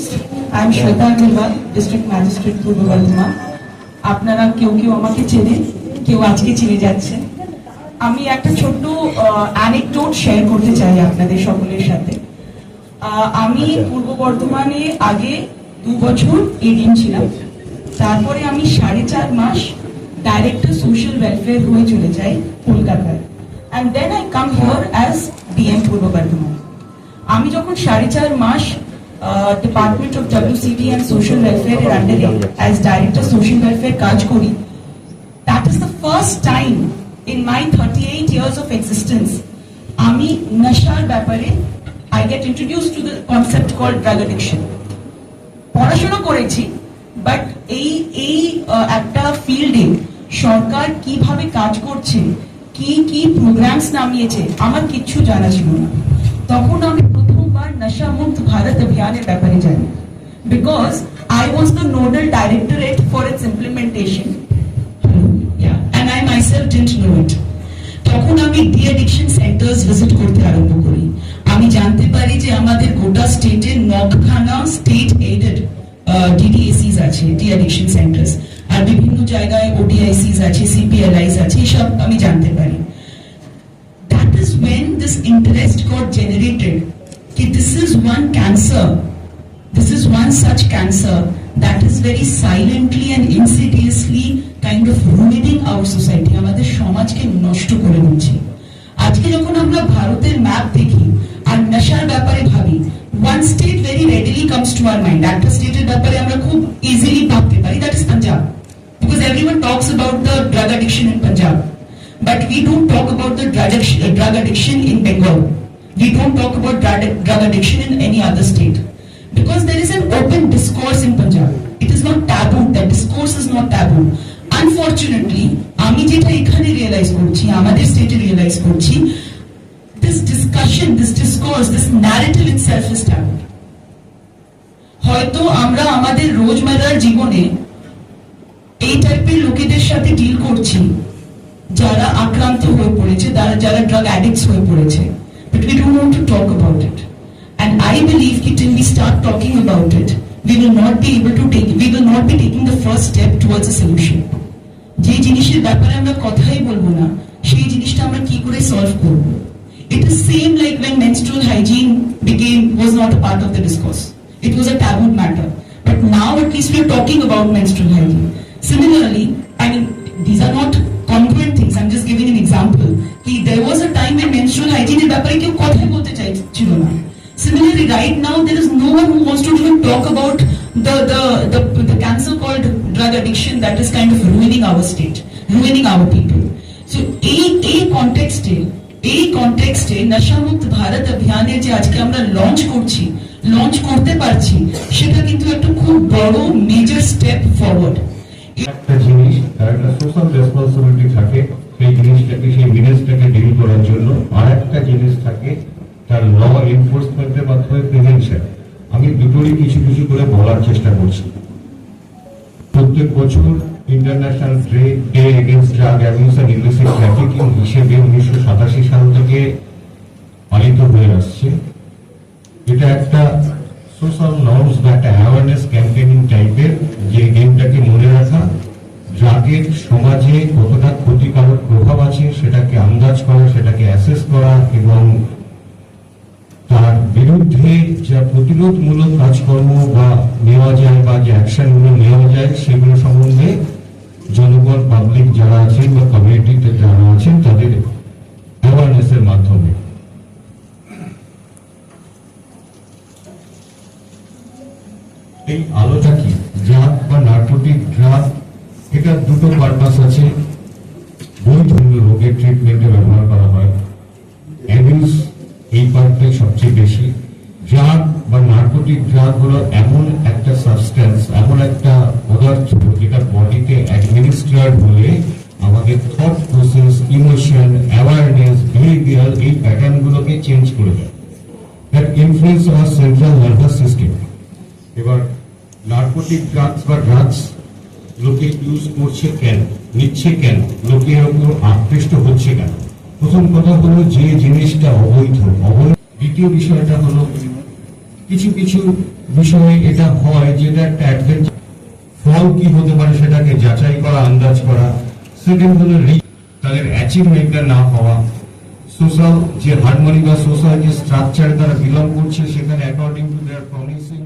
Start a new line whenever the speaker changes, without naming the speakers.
I am Shweta Agarwal, District Magistrate Purbo Bardhaman. আপনারা কেউ কেউ আমাকে চেনে, কেউ আজকে চিনে যাচ্ছে। আমি একটা ছোট্ট অ্যানেকডোট শেয়ার করতে চাই আপনাদের সকলের সাথে। আমি পূর্ব বর্ধমানে আগে 2 বছর এডিএম ছিলাম। তারপরে আমি 4.5 মাস ডাইরেক্টর সোশ্যাল ওয়েলফেয়ার হয়ে চলে যাই কলকাতায়। And then I come here as DM পূর্ব বর্ধমান। আমি যখন 4.5 মাস Department of WCD and Social Welfare এর আন্ডারে as Director Social Welfare কাজ করি, that is the first time in my 38 years of existence আমি নেশার ব্যাপারে I get introduced to the concept called drug addiction. পড়াশোনা করেছি, বাট এই একটা ফিল্ডে সরকার কিভাবে কাজ করছে, কি প্রোগ্রামস নামিয়েছে, আমার কিচ্ছু জানা ছিল না। তখন আমি প্রথমবার নশা মুক্ত ভারত অভিযানের ব্যাপারে জানি, because I was the nodal directorate for its implementation. And I myself didn't know it. তখন আমি ডি-অ্যাডিকশন সেন্টার্স ভিজিট করতে আরম্ভ করি। আমি জানতে পারি যে আমাদের গোটা স্টেটে 9খানা স্টেট এইডেড ডিডিএসিস আছে, ডি-অ্যাডিকশন সেন্টার্স, আর বিভিন্ন জায়গায় ওডিআইসিস আছে, সিপিএলআইস আছে, সব আমি জানতে পারি। That is when this interest got generated. This is one cancer. This is one such cancer that is very silently and insidiously kind of ruining our society. আমাদের সমাজকে নষ্ট করে দিচ্ছে। আজকে যখন আমরা ভারতের ম্যাপ দেখি আর নেশার ব্যাপারে ভাবি, one state very readily comes to our mind. একটা স্টেটের ব্যাপারে আমরা খুব ইজিলি ভাবতে পারি, that is Punjab, because everyone talks about the drug addiction in Punjab, but we don't talk about the drug addiction in Bengal. We don't talk about drug addiction in any other state, because there is an open discourse in Punjab. It is not taboo. That discourse is not taboo. Unfortunately, আমি যেটা এখানে realise করছি, আমাদের স্টেটে realise করছি, this discussion, this discourse, this narrative itself is taboo. হয়তো আমরা আমাদের রোজমেরার জীবনে এই টাইপের লোকেদের সাথে ডিল করছি যারা আক্রান্ত হয়ে পড়েছে, যারা ড্রাগ অ্যাডিক্টস হয়ে পড়েছে, but we don't want to talk about it. And I believe that till we start talking about it, we will not be taking the first step towards a solution. যে জিনিসের ব্যাপারে আমরা কথাই বলবো না, সেই জিনিসটা আমরা কি করে সলভ করব? It is same like when menstrual hygiene was not a part of the discourse. It was a taboo matter. But now at least we are talking about menstrual hygiene. Similarly, I mean, these are not congruent things. I'm just giving an example. There was a time when menstrual hygiene এর ব্যাপারে কেউ কথাই বলতে চাইছিল না। Similarly, right now there is no one who wants to even talk about the cancer called drug addiction that is kind of ruining our state, ruining our people. So এই কনটেক্সটে নশামুক্ত ভারত অভিযানের যে আজকে আমরা লঞ্চ করতে পারছি, সেটা কিন্তু একটা খুব বড় মেজর স্টেপ ফরওয়ার্ড।
একটা জিনিস তার একটা সোশ্যাল রেসপন্সিবিলিটি থাকে, সেই জিনিসটাকে, সেই বিজনেসটাকে ডিল করার জন্য। আর একটা জিনিস থাকে তার ল এনফোর্সমেন্টের মাধ্যমে প্রিভেনশন। আমি দুটোরই কিছু করে বলার চেষ্টা করছি। প্রত্যেক বছর international day against drug abuse and illicit trafficking হিসেবে 1987 সাল থেকে পালিত হয়ে আসছে। এটা একটা সোশ্যাল নর্মস বা একটা অ্যাওয়ারনেস ক্যাম্পেইনিং টাইপের, যে গেমটাকে মনে রাখা, ড্রাগের সমাজে কতটা ক্ষতিকারক প্রভাব আছে সেটাকে আন্দাজ করা, সেটাকে অ্যাসেস করা, এবং তার বিরুদ্ধে যা প্রতিরোধমূলক কাজকর্ম বা নেওয়া যায় বা যে অ্যাকশনগুলো নেওয়া যায় সেগুলো সম্বন্ধে জনগণ, পাবলিক যারা আছেন বা কমিউনিটিতে যারা আছেন তাদের অ্যাওয়ারনেসের মাধ্যমে। এই আলোটা কি, ড্রাগ বা নার্কোটিক ড্রাগ, এটা দুটো পারপাস আছে। বিভিন্ন রোগের ট্রিটমেন্টে ব্যবহার করা হয়। অ্যাবিউজ এই পার্টটাই সবচেয়ে বেশি। ড্রাগ বা নার্কোটিক ড্রাগ হলো এমন একটা সাবস্টেন্স, এমন একটা পদার্থ যেটা বডিতে অ্যাডমিনিস্ট্রেট হলে আমাদের thought process, emotion, awareness, behaviour, এই প্যাটার্নগুলোকে চেঞ্জ করে দেয়। That influence hour central nervous system. এবার নার্কোটিক ড্রাগস বা ড্রাগস লোকে ইউজ করছে কেন, নিচ্ছে কেন, লোকে এর উপর আকৃষ্ট হচ্ছে কেন? প্রথম কথা হলো যে জিনিসটা অবৈধ। দ্বিতীয় বিষয়টা হলো কিছু কিছু বিষয়ে এটা হয় যেটা একটা অ্যাডভেঞ্চার, ফল কি হতে পারে সেটাকে যাচাই করা, আন্দাজ করা। সেকেন্ড হলো তাদের অ্যাচিভমেন্টটা না হওয়া, সোশ্যাল যে হারমোনি বা সোশ্যাল যে স্ট্রাকচার তারা বিলং করছে সেখানে অ্যাকর্ডিং টু দেয়ার প্রমিসিং